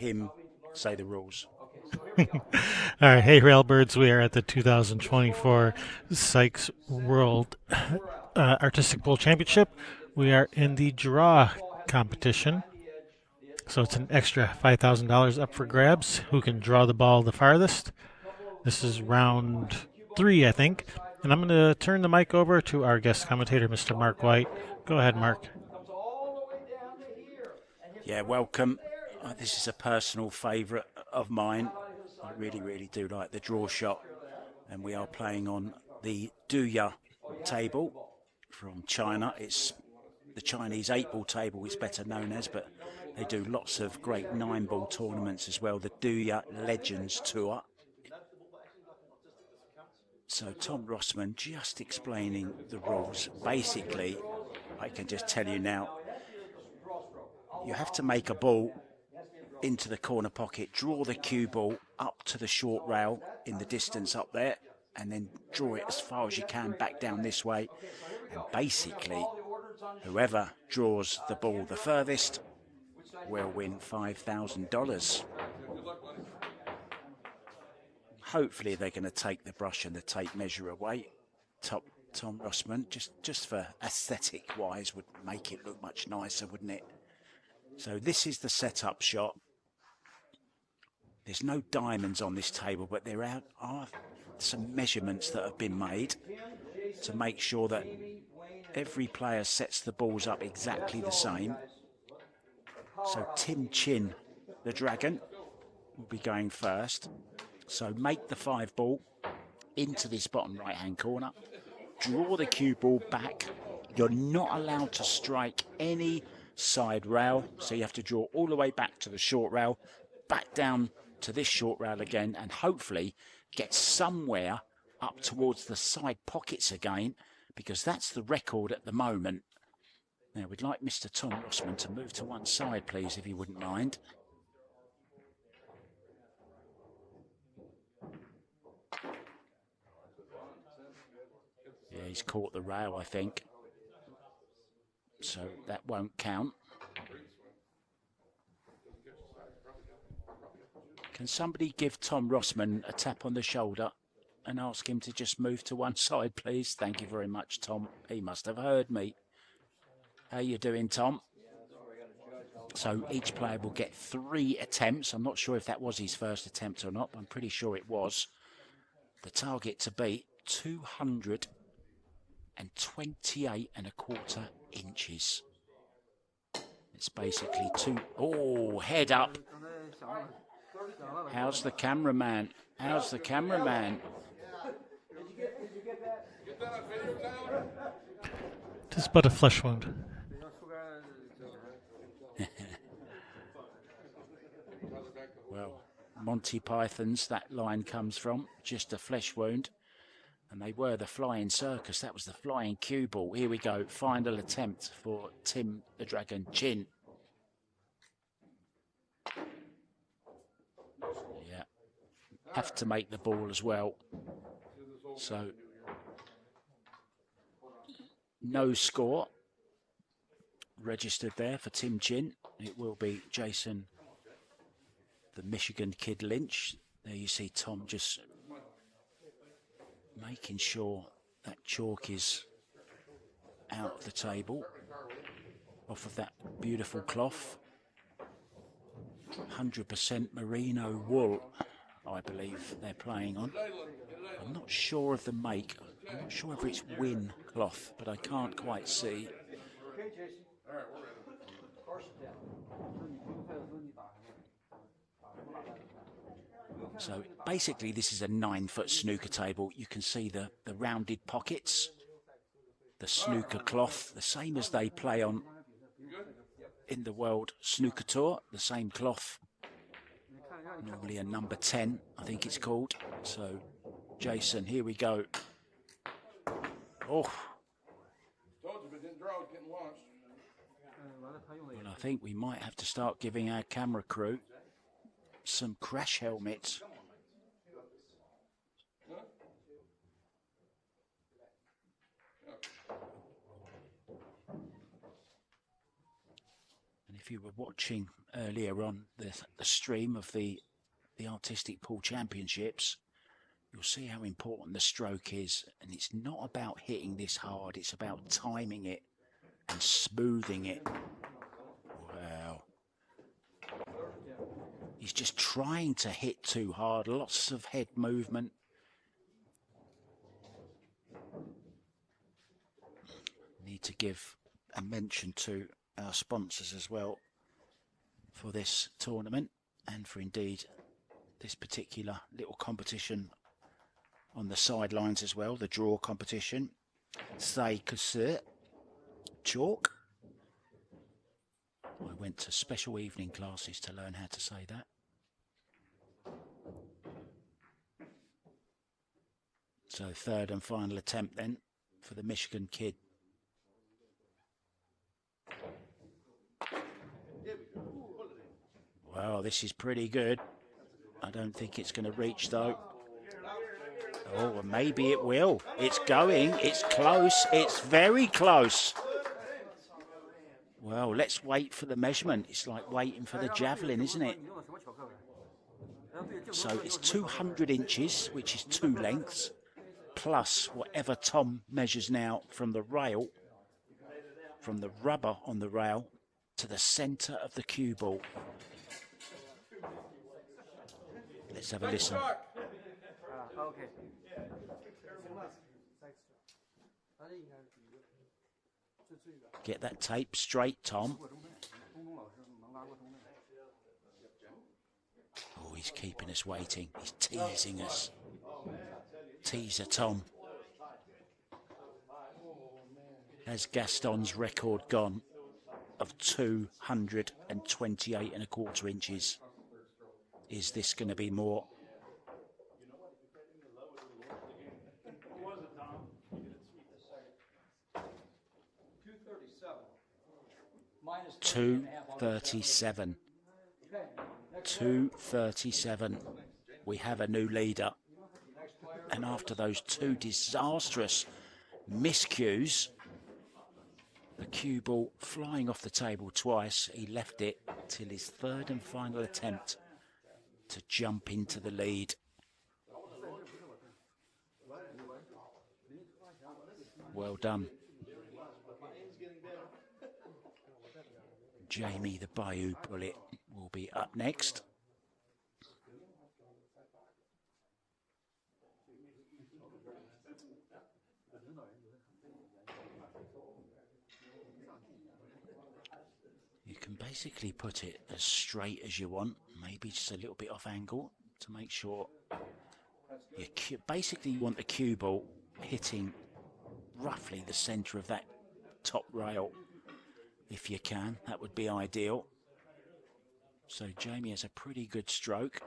him say the rules. All right, hey Railbirds, we are at the 2024 Sykes World Artistic Bowl Championship. We are in the draw competition, so it's an extra $5,000 up for grabs. Who can draw the ball the farthest? This is round three, I think, and I'm going to turn the mic over to our guest commentator, Mr. Mark White. Go ahead, Mark. Yeah, welcome. This is a personal favourite of mine. I really, really do like the draw shot. And we are playing on the Diaz table from China. It's the Chinese 8-ball table, it's better known as, but they do lots of great 9-ball tournaments as well. The Diaz Legends Tour. So Tom Rossman just explaining the rules. Basically, I can just tell you now, you have to make a ball into the corner pocket, draw the cue ball up to the short rail in the distance up there, and then draw it as far as you can back down this way. And basically, whoever draws the ball the furthest will win $5,000. Hopefully they're going to take the brush and the tape measure away. Tom Rossman, just for aesthetic wise, would make it look much nicer, wouldn't it? So this is the setup shot. There's no diamonds on this table, but there are some measurements that have been made to make sure that every player sets the balls up exactly the same. So Tim Chin, the dragon, will be going first. So make the 5-ball into this bottom right-hand corner. Draw the cue ball back. You're not allowed to strike any side rail, so you have to draw all the way back to the short rail, back down to this short rail again, and hopefully get somewhere up towards the side pockets again, because that's the record at the moment. Now we'd like Mr. Tom Rossman to move to one side, please, if you wouldn't mind. Yeah, he's caught the rail, I think, so that won't count. Can somebody give Tom Rossman a tap on the shoulder and ask him to just move to one side, please? Thank you very much, Tom. He must have heard me. How you doing, Tom? So each player will get 3 attempts. I'm not sure if that was his first attempt or not, but I'm pretty sure it was. The target to beat 228.25 inches. It's basically head up. How's the cameraman? How's the cameraman? Just but a flesh wound. Well, Monty Python's that line comes from, just a flesh wound. And they were the flying circus. That was the flying cue ball. Here we go. Final attempt for Tim the Dragon Chin. Yeah. Have to make the ball as well. So, no score registered there for Tim Chin. It will be Jason, the Michigan kid Lynch. There you see Tom just making sure that chalk is out of the table, off of that beautiful cloth. 100% merino wool, I believe they're playing on. I'm not sure of the make. I'm not sure if it's Win cloth, but I can't quite see. So basically this is a 9-foot snooker table. You can see the rounded pockets, the snooker cloth, the same as they play on in the World Snooker Tour, the same cloth. Normally a number 10, I think it's called. So Jason, here we go. Oh. Well, I think we might have to start giving our camera crew some crash helmets. And if you were watching earlier on the stream of the Artistic Pool Championships, you'll see how important the stroke is. And it's not about hitting this hard, it's about timing it and smoothing it. Wow. He's just trying to hit too hard, lots of head movement. Need to give a mention to our sponsors as well for this tournament and for indeed this particular little competition on the sidelines as well, the draw competition. SYKRS Chalk. I went to special evening classes to learn how to say that. So third and final attempt then for the Michigan kid. Wow, this is pretty good. I don't think it's going to reach though. Oh, well, maybe it will. It's going. It's close. It's very close. Well, let's wait for the measurement. It's like waiting for the javelin, isn't it? So it's 200 inches, which is 2 lengths, plus whatever Tom measures now from the rail, from the rubber on the rail to the centre of the cue ball. Let's have a listen. Okay. Get that tape straight, Tom. Oh, he's keeping us waiting. He's teasing us. Teaser Tom. Has Gaston's record gone of 228 1/4 inches? Is this going to be more? $237. 237. We have a new leader. And after those 2 disastrous miscues, the cue ball flying off the table twice, he left it till his third and final attempt to jump into the lead. Well done. Jamie the Bayou Bullet will be up next. You can basically put it as straight as you want, maybe just a little bit off angle to make sure you basically you want the cue ball hitting roughly the centre of that top rail. If you can, that would be ideal. So Jamie has a pretty good stroke.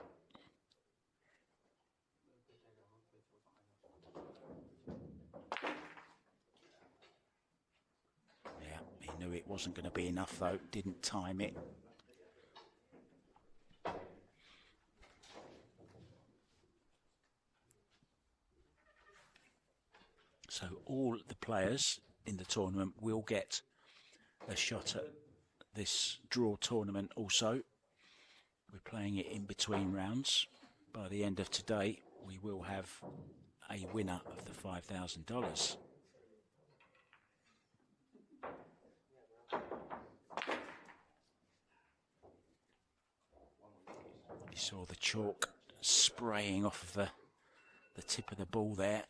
Yeah, he knew it wasn't going to be enough though, didn't time it. So all the players in the tournament will get a shot at this draw tournament also. We're playing it in between rounds. By the end of today, we will have a winner of the $5,000. You saw the chalk spraying off of the tip of the ball there.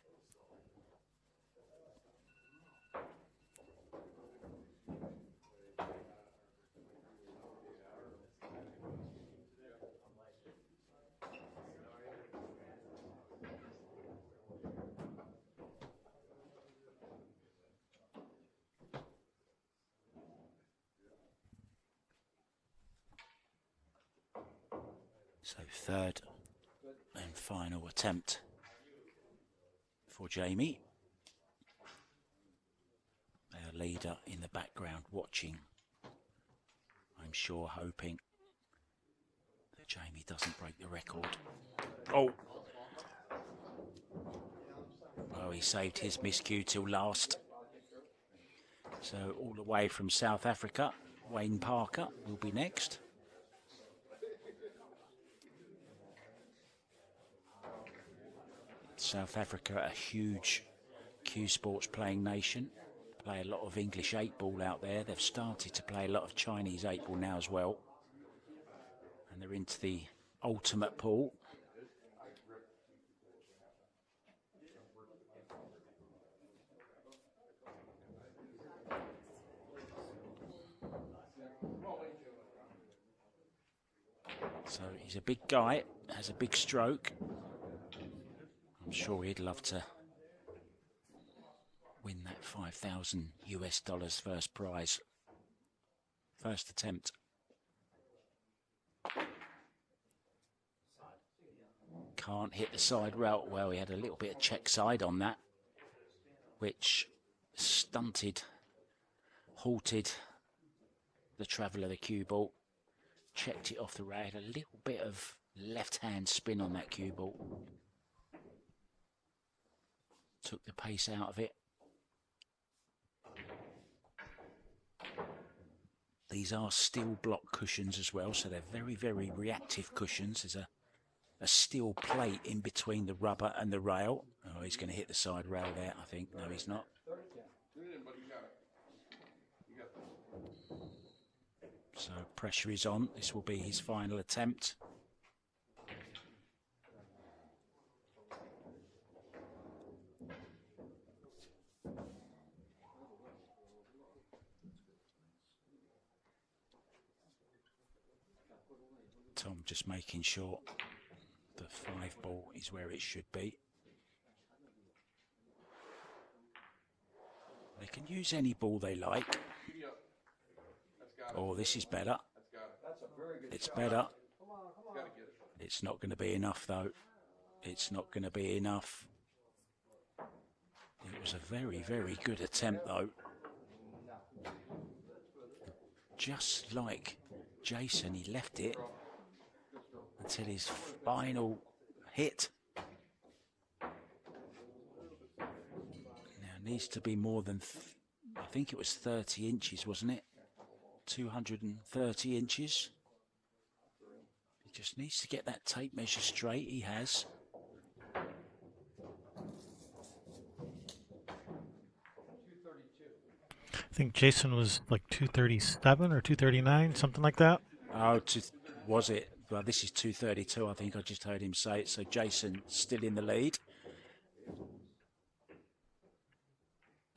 So third and final attempt for Jamie. Our leader in the background watching, I'm sure hoping that Jamie doesn't break the record. Oh! Oh, he saved his miscue till last. So all the way from South Africa, Wayne Parker will be next. South Africa, a huge Q Sports playing nation. Play a lot of English 8-ball out there. They've started to play a lot of Chinese 8-ball now as well. And they're into the ultimate pool. So he's a big guy, has a big stroke. I'm sure he'd love to win that 5,000 US dollars first prize. First attempt. Can't hit the side rail. Well, he had a little bit of check side on that, which stunted, halted the travel of the cue ball. Checked it off the rail. A little bit of left-hand spin on that cue ball. Took the pace out of it. These are steel block cushions as well, so they're very, very reactive cushions. There's a steel plate in between the rubber and the rail. Oh, he's going to hit the side rail there, I think. No, he's not. So pressure is on. This will be his final attempt. Tom just making sure the 5-ball is where it should be. They can use any ball they like. Oh, this is better. It's better. It's not going to be enough, though. It's not going to be enough. It was a very, very good attempt, though. Just like Jason, he left it until his final hit. Now, it needs to be more than, I think it was 30 inches, wasn't it? 230 inches. He just needs to get that tape measure straight. He has. I think Jason was like 237 or 239, something like that. Oh, was it? Well, this is 232, I think I just heard him say it. So Jason still in the lead.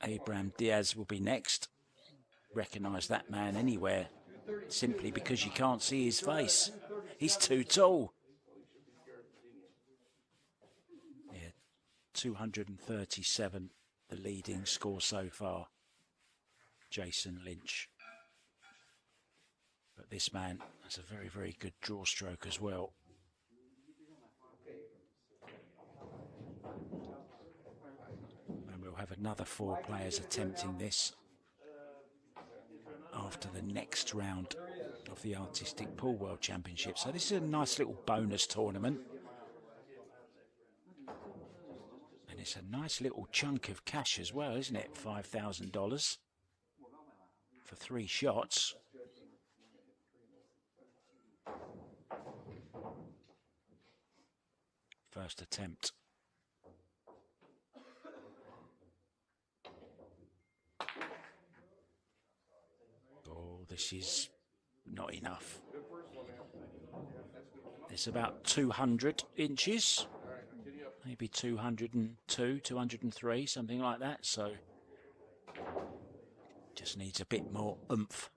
Abraham Diaz will be next. Recognise that man anywhere, simply because you can't see his face. He's too tall. Yeah, 237, the leading score so far. Jason Lynch. But this man has a very, very good draw stroke as well. And we'll have another 4 players attempting this after the next round of the Artistic Pool World Championship. So this is a nice little bonus tournament. And it's a nice little chunk of cash as well, isn't it? $5,000 for 3 shots. First attempt. Oh, this is not enough. It's about 200 inches, maybe 202, 203, something like that. So just needs a bit more oomph.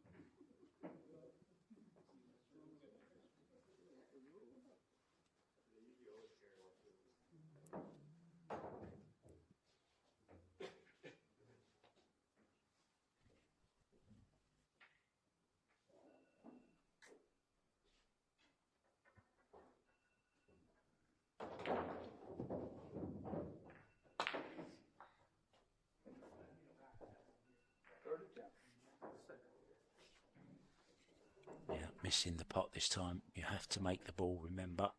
Missing the pot this time. You have to make the ball, remember.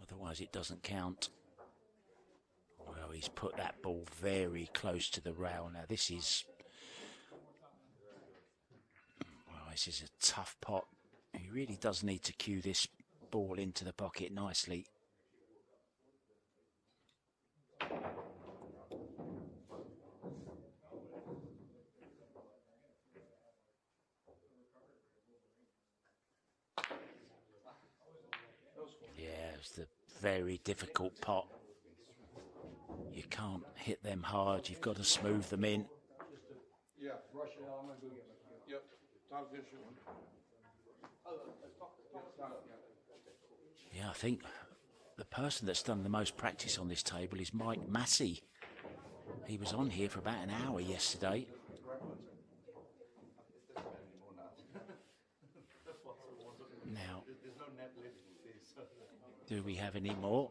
Otherwise it doesn't count. Well, he's put that ball very close to the rail. Now this is... Well, this is a tough pot. He really does need to cue this ball into the pocket nicely. Yeah, it's the very difficult pot. You can't hit them hard. You've got to smooth them in. Yeah, brush it out. I'm gonna go get my cue. Yep. Tom's gonna shoot one. Yeah, I think the person that's done the most practice on this table is Mike Massey. He was on here for about an hour yesterday. Now, do we have any more?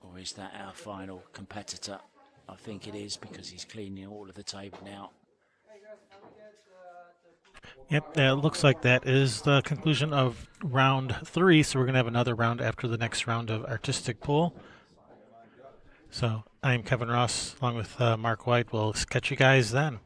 Or is that our final competitor? I think it is, because he's cleaning all of the table now. Yep, it looks like that is the conclusion of round 3. So we're going to have another round after the next round of artistic pool. So I'm Kevin Ross along with Mark White. We'll catch you guys then.